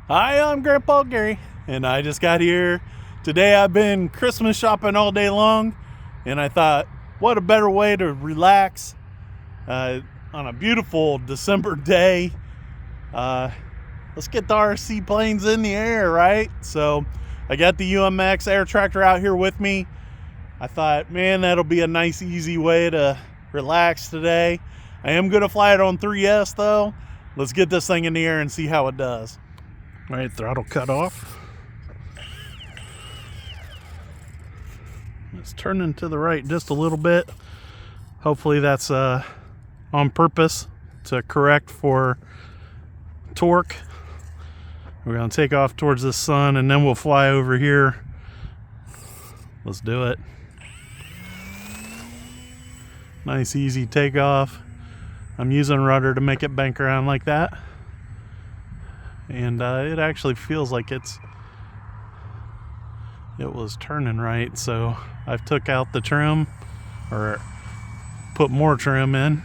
Hi, I'm Grandpa Gary, and I just got here. Today I've been Christmas shopping all day long, and I thought, what a better way to relax on a beautiful December day. Let's get the RC planes in the air, right? So I got the UMX Air Tractor out here with me. I thought, man, that'll be a nice, easy way to relax today. I am going to fly it on 3S, though. Let's get this thing in the air and see how it does. All right, throttle cut off. It's turning to the right just a little bit. Hopefully that's on purpose to correct for torque. We're gonna take off towards the sun and then we'll fly over here. Let's do it. Nice easy takeoff. I'm using rudder to make it bank around like that. And it actually feels like it was turning right, so I've took out the trim or put more trim in.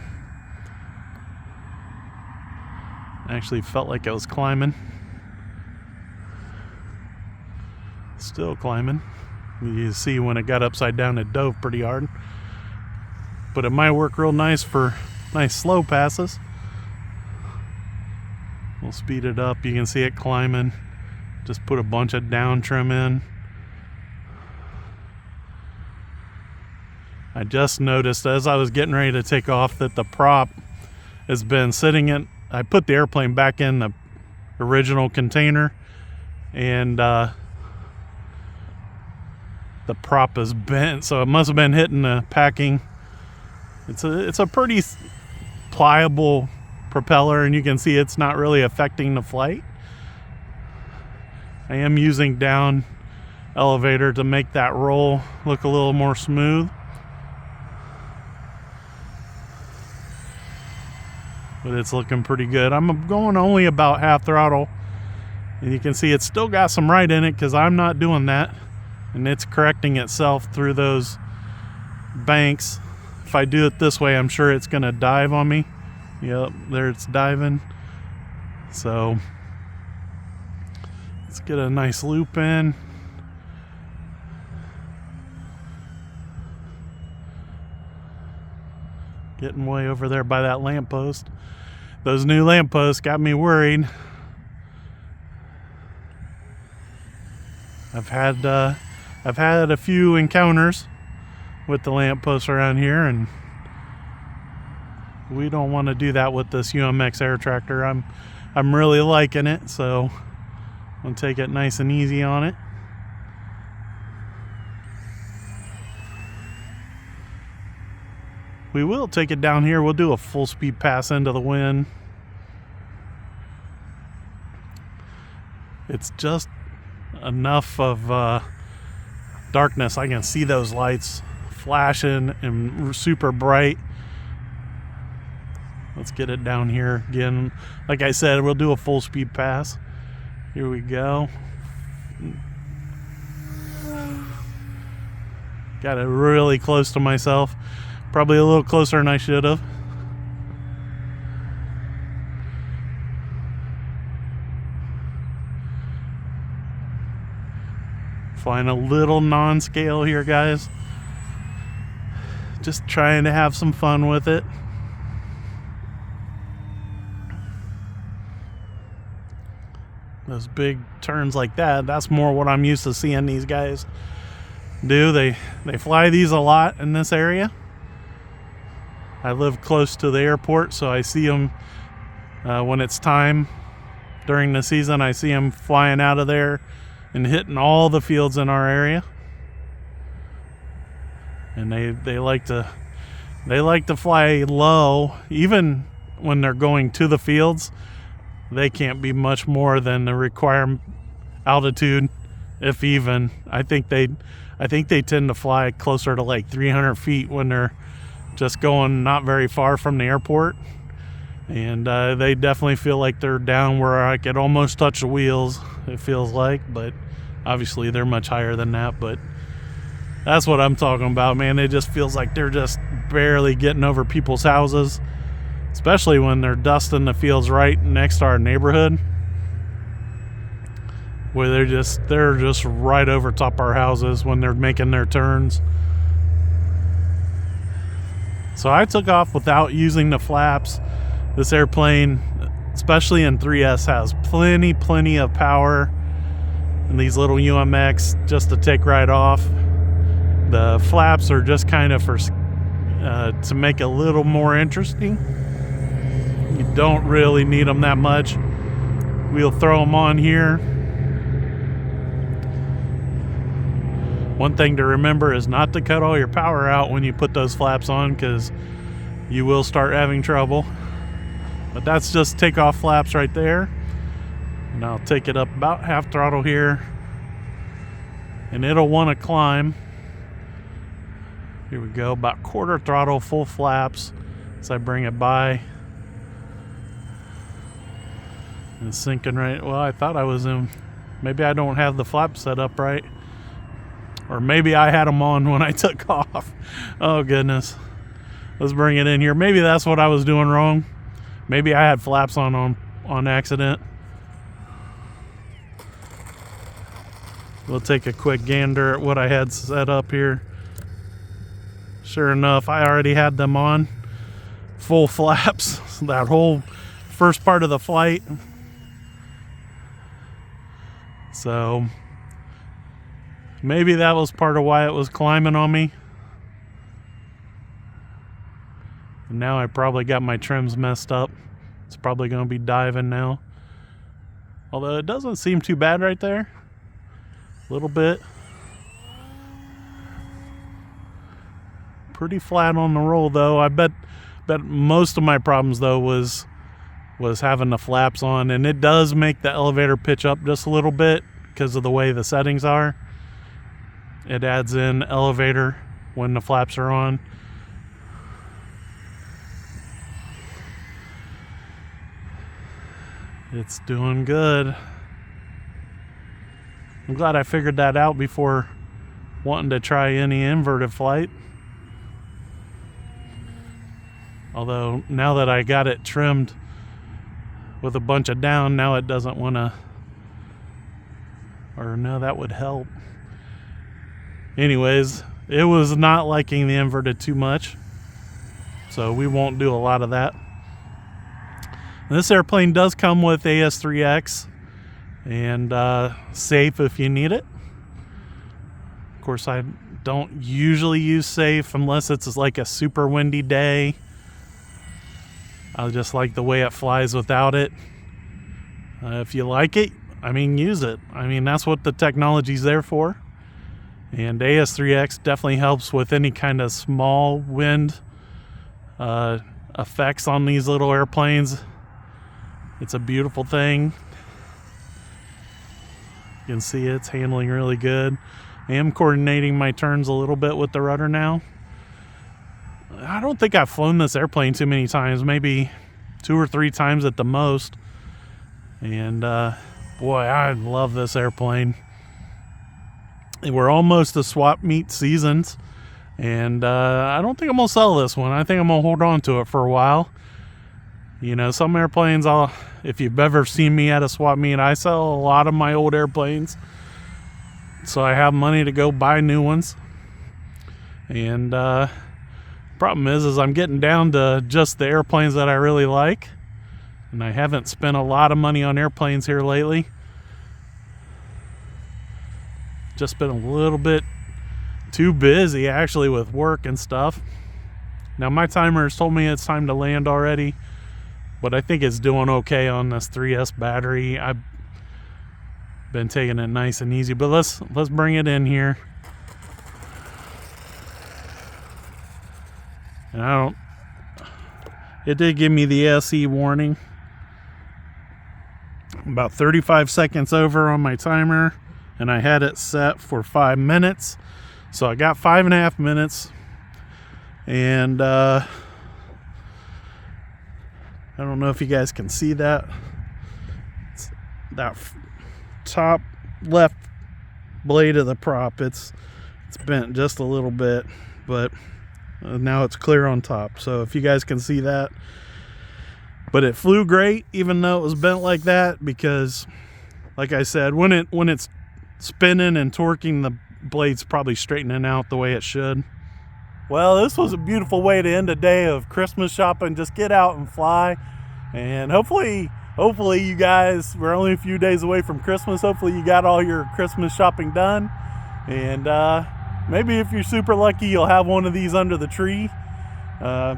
Actually felt like I was climbing. Still climbing. You see when it got upside down it dove pretty hard, but it might work real nice for nice slow passes. We'll speed it up. You can see it climbing. Just put a bunch of down trim in. I just noticed as I was getting ready to take off that the prop has been sitting in. I put the airplane back in the original container, and the prop is bent, so it must have been hitting the packing. It's a pretty pliable propeller, and you can see it's not really affecting the flight. I am using down elevator to make that roll look a little more smooth. But it's looking pretty good. I'm going only about half throttle, and you can see it's still got some right in it because I'm not doing that, and it's correcting itself through those banks. If I do it this way, I'm sure it's going to dive on me. Yep, there it's diving. So let's get a nice loop in. Getting way over there by that lamppost. Those new lampposts got me worried. I've had a few encounters with the lampposts around here, and we don't want to do that with this UMX Air Tractor. I'm really liking it, so I'm gonna take it nice and easy on it. We will take it down here. We'll do a full speed pass into the wind. It's just enough of darkness. I can see those lights flashing and super bright. Let's get it down here again. Like I said, we'll do a full speed pass. Here we go. Got it really close to myself. Probably a little closer than I should have. Flying a little non-scale here, guys. Just trying to have some fun with it. Those big turns like that's more what I'm used to seeing these guys do. They fly these a lot in this area. I live close to the airport, so I see them when it's time during the season. I see them flying out of there and hitting all the fields in our area. And they like to fly low, even when they're going to the fields. They can't be much more than the required altitude, if even. I think they tend to fly closer to like 300 feet when they're just going not very far from the airport. And they definitely feel like they're down where I could almost touch the wheels, it feels like. But obviously they're much higher than that. But that's what I'm talking about, man. It just feels like they're just barely getting over people's houses, especially when they're dusting the fields right next to our neighborhood. where they're just right over top our houses when they're making their turns. So I took off without using the flaps. This airplane, especially in 3S, has plenty of power, and these little UMX just to take right off. The flaps are just kind of for to make it a little more interesting. You don't really need them that much. We'll throw them on here. One thing to remember is not to cut all your power out when you put those flaps on, because you will start having trouble. But that's just takeoff flaps right there. And I'll take it up about half throttle here, and it'll want to climb. Here we go, about quarter throttle, full flaps as I bring it by. And it's sinking right. Well, I thought I was in. Maybe I don't have the flaps set up right. Or maybe I had them on when I took off. Oh, goodness. Let's bring it in here. Maybe that's what I was doing wrong. Maybe I had flaps on accident. We'll take a quick gander at what I had set up here. Sure enough, I already had them on. Full flaps. That whole first part of the flight. So maybe that was part of why it was climbing on me. And now I probably got my trims messed up. It's probably going to be diving now. Although it doesn't seem too bad right there. A little bit. Pretty flat on the roll though. I bet most of my problems though was having the flaps on, and it does make the elevator pitch up just a little bit because of the way the settings are. It adds in elevator when the flaps are on. It's doing good. I'm glad I figured that out before wanting to try any inverted flight. Although now that I got it trimmed with a bunch of down, now it doesn't want to, or no, that would help. Anyways, it was not liking the inverted too much, so we won't do a lot of that. And this airplane does come with AS3X and safe if you need it. Of course, I don't usually use safe unless it's like a super windy day. I just like the way it flies without it. If you like it, I mean, use it. I mean, that's what the technology's there for. And AS3X definitely helps with any kind of small wind effects on these little airplanes. It's a beautiful thing. You can see it's handling really good. I am coordinating my turns a little bit with the rudder now. I don't think I've flown this airplane too many times, maybe 2 or 3 times at the most. And boy, I love this airplane. We're almost to swap meet seasons, and I don't think I'm gonna sell this one. I think I'm gonna hold on to it for a while. You know, some airplanes, if you've ever seen me at a swap meet, I sell a lot of my old airplanes, so I have money to go buy new ones. And problem is I'm getting down to just the airplanes that I really like, and I haven't spent a lot of money on airplanes here lately. Just been a little bit too busy actually with work and stuff. Now my timer has told me it's time to land already, but I think it's doing okay on this 3S battery. I've been taking it nice and easy, but let's bring it in here. And it did give me the SE warning. About 35 seconds over on my timer, and I had it set for 5 minutes. So I got 5.5 minutes, and I don't know if you guys can see that. It's that top left blade of the prop. It's bent just a little bit, but now it's clear on top. So if you guys can see that. But it flew great even though it was bent like that, because like I said, when it's spinning and torquing, the blade's probably straightening out the way it should. Well, this was a beautiful way to end a day of Christmas shopping. Just get out and fly, and hopefully you guys, we're only a few days away from Christmas. Hopefully you got all your Christmas shopping done, and maybe if you're super lucky, you'll have one of these under the tree. I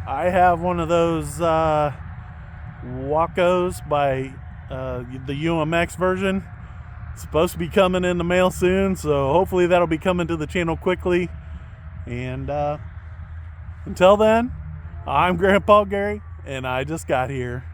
have one of those Wacos by the UMX version. It's supposed to be coming in the mail soon, so hopefully that'll be coming to the channel quickly. And until then, I'm Grandpa Gary, and I just got here.